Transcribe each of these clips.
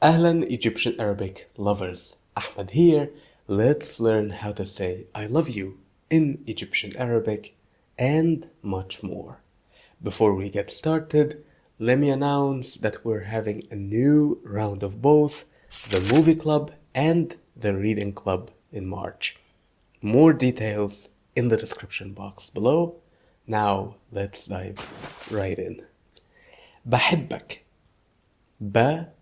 Ahlan Egyptian Arabic lovers, Ahmed here. Let's learn how to say I love you in Egyptian Arabic and much more. Before we get started, let me announce that we're having a new round of both the movie club and the reading club in March. More details in the description box below. Now let's dive right in. بحبك. بحبك.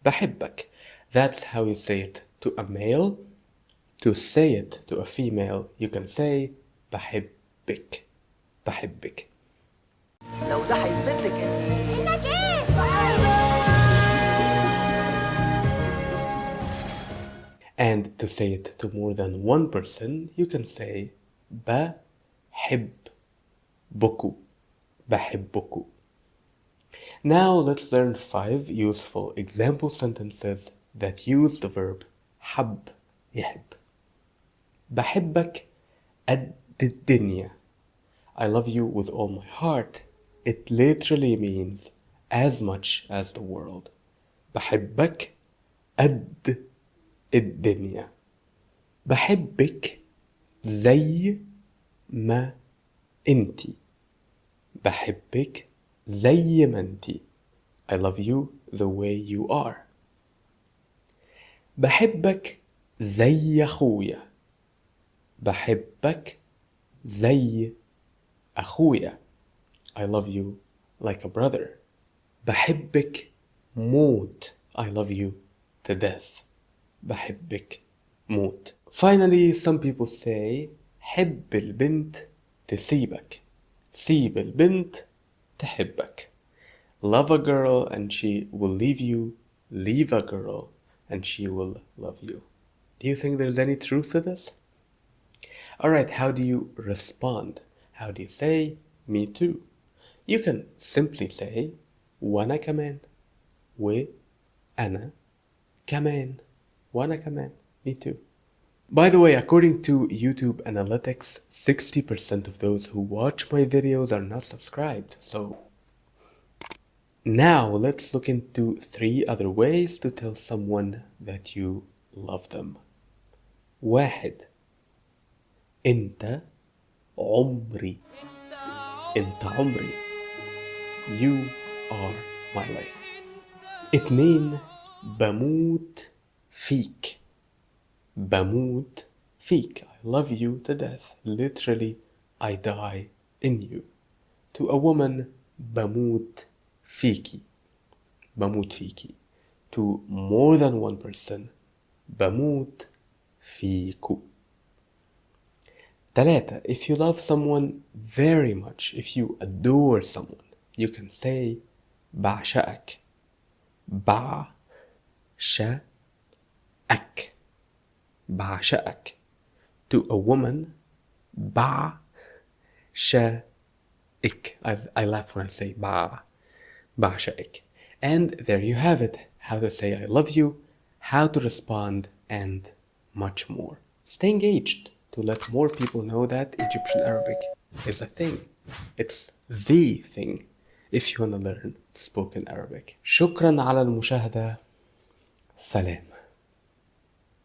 بحبك. That's how you say it to a male. To say it to a female, you can say بحبك. بحبك. لو ده هيثبت لك انك ايه And to say it to more than one person, you can say بحبكوا. بحبكوا. Now let's learn 5 useful example sentences that use the verb حب يحب. بحبك قد الدنيا. I love you with all my heart. It literally means as much as the world. بحبك قد الدنيا. بحبك زي ما انتي. بحبك زي ما انتي. I love you the way you are. بحبك زي أخويا. بحبك زي أخويا. I love you like a brother. بحبك موت. I love you to death. بحبك موت. Finally, some people say حب البنت تسيبك. سيب البنت تحبك. Love a girl and she will leave you. Leave a girl and she will love you. Do you think there's any truth to this? Alright, how do you respond? How do you say me too? You can simply say وأنا كمان. وأنا كمان. وأنا كمان. Me too. By the way, according to YouTube analytics, 60% of those who watch my videos are not subscribed. So now let's look into 3 other ways to tell someone that you love them. 1. أنت عمري. أنت عمري. You are my life. 2. بموت فيك. بموت فيك. I love you to death. Literally, I die in you. To a woman, بموت فيكي. بموت فيكي. To more than one person, بموت فيكو. 3. If you love someone very much, if you adore someone, you can say بعشقك. بعشقك. بعشقك. To a woman, بعشقك. I laugh when I say بعشقك. And there you have it. How to say I love you, how to respond, and much more. Stay engaged to let more people know that Egyptian Arabic is a thing. It's the thing if you want to learn spoken Arabic. شكرا على المشاهدة. سلام.